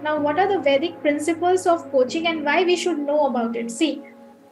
Now, what are the Vedic principles of coaching and why we should know about it? See,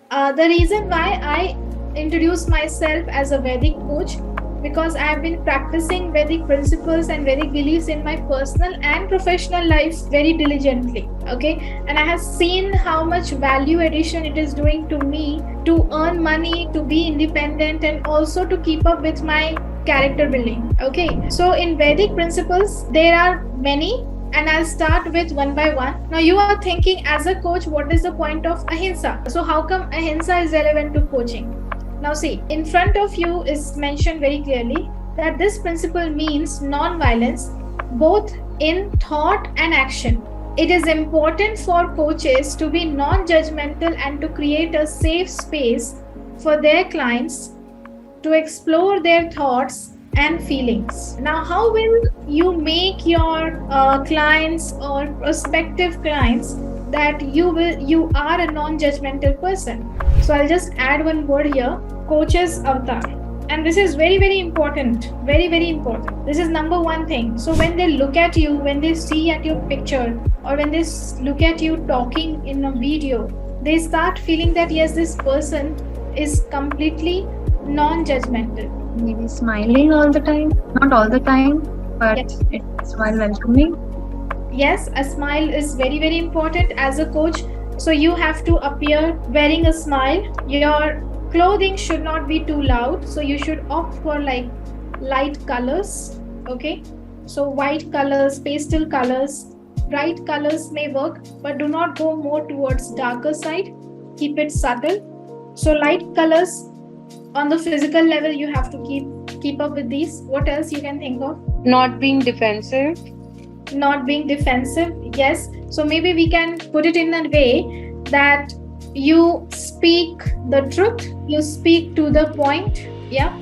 the reason why I introduce myself as a Vedic coach, because I have been practicing Vedic principles and Vedic beliefs in my personal and professional life very diligently. Okay, and I have seen how much value addition it is doing to me to earn money, to be independent, and also to keep up with my character building. Okay, so in Vedic principles, there are many, and I'll start with one by one. Now, you are thinking, as a coach, what is the point of ahimsa? So, how come ahimsa is relevant to coaching? Now, see, in front of you is mentioned very clearly that this principle means non-violence both in thought and action. It is important for coaches to be non-judgmental and to create a safe space for their clients to explore their thoughts and feelings. Now, how will you make your clients or prospective clients that you are a non-judgmental person? So I'll just add one word here: coach's avatar. And this is very, very important. Very, very important. This is number one thing. So when they look at you, when they see at your picture, or when they look at you talking in a video, they start feeling that yes, this person is completely non-judgmental. Maybe smiling all the time, not all the time, but Yes. it's while welcoming. Yes, a smile is very, very important as a coach. So you have to appear wearing a smile. Your clothing should not be too loud. So you should opt for like light colors. Okay. So white colors, pastel colors, bright colors may work, but do not go more towards darker side. Keep it subtle. So light colors on the physical level, you have to keep up with these. What else you can think of? Not being defensive. Not being defensive, yes. So maybe we can put it in a way that you speak the truth, you speak to the point. Yeah.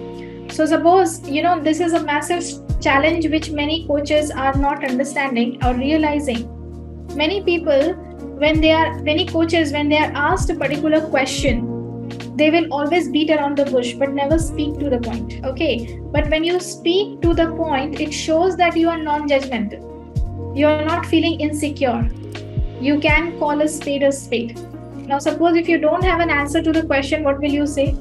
So suppose this is a massive challenge which many coaches are not understanding or realizing. Many coaches, when they are asked a particular question, they will always beat around the bush but never speak to the point. Okay, but when you speak to the point, it shows that you are non-judgmental. You are not feeling insecure. You can call a spade a spade. Now, suppose if you don't have an answer to the question, what will you say?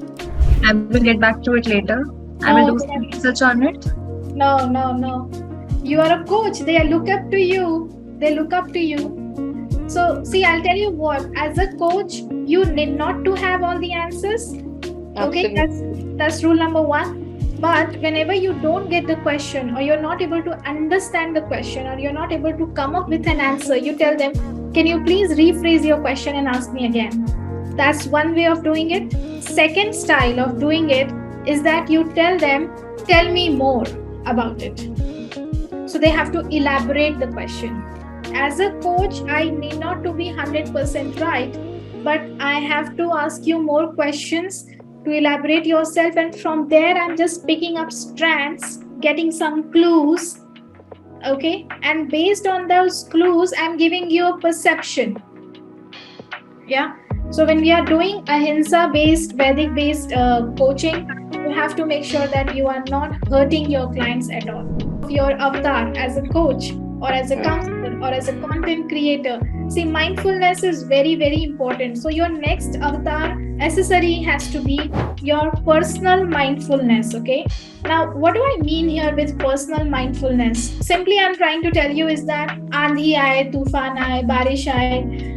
I will get back to it later. I will do some research on it. No. You are a coach. They look up to you. So, see, I'll tell you what. As a coach, you need not to have all the answers. Okay, that's rule number one. But whenever you don't get the question, or you're not able to understand the question, or you're not able to come up with an answer, you tell them, can you please rephrase your question and ask me again? That's one way of doing it. Second style of doing it is that you tell them, tell me more about it. So they have to elaborate the question. As a coach, I need not to be 100% right, but I have to ask you more questions to elaborate yourself, and from there I'm just picking up strands, getting some clues. Okay, and based on those clues, I'm giving you a perception. Yeah. So when we are doing ahimsa based, Vedic based coaching, you have to make sure that you are not hurting your clients at all. Your avatar as a coach, or as a counselor, or as a content creator, see, mindfulness is very, very important. So your next avatar accessory has to be your personal mindfulness. Okay, now what do I mean here with personal mindfulness? Simply, I'm trying to tell you is that आंधी आए, तूफान आए, बारिश आए,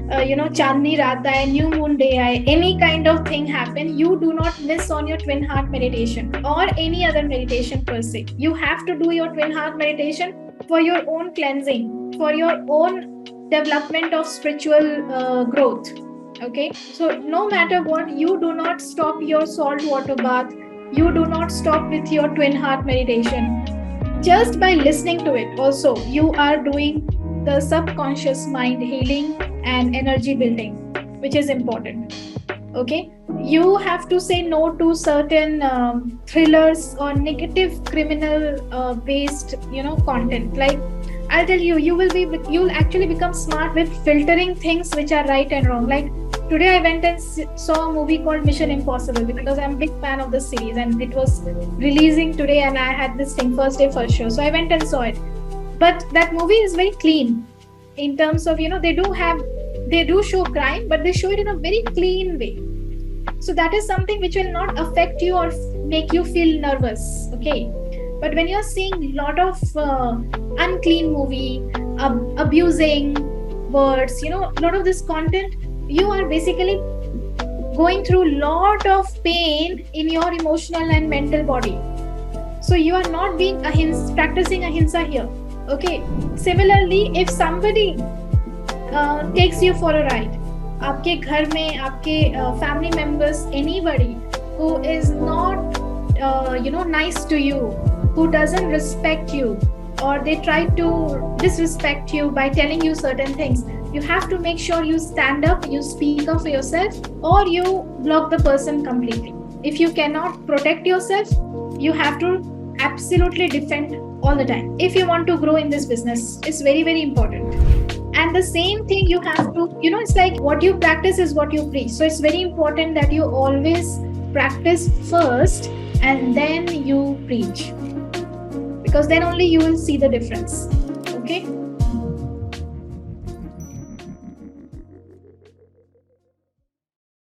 चांदनी रात आए, new moon day आए, any kind of thing happen, you do not miss on your twin heart meditation or any other meditation per se. You have to do your twin heart meditation for your own cleansing, for your own development of spiritual growth. Okay, so no matter what, you do not stop your salt water bath, you do not stop with your twin heart meditation. Just by listening to it, also you are doing the subconscious mind healing and energy building, which is important. Okay, you have to say no to certain thrillers or negative criminal based content. Like, I'll tell you, you'll actually become smart with filtering things which are right and wrong. Like today I went and saw a movie called Mission Impossible, because I'm a big fan of the series and it was releasing today and I had this thing first day first show, so I went and saw it. But that movie is very clean. in terms of, they do show crime, but they show it in a very clean way. So that is something which will not affect you or make you feel nervous. Okay. But when you're seeing a lot of unclean movie, abusing words, a lot of this content, you are basically going through a lot of pain in your emotional and mental body. So you are not being practicing ahimsa here. Okay. Similarly, if somebody takes you for a ride, आपके घर में आपके family members, anybody who is not nice to you, who doesn't respect you, or they try to disrespect you by telling you certain things, you have to make sure you stand up, you speak up for yourself, or you block the person completely. If you cannot protect yourself, you have to absolutely defend all the time. If you want to grow in this business, it's very, very important. And the same thing you have to, it's like what you practice is what you preach. So it's very important that you always practice first and then you preach, because then only you will see the difference. Okay.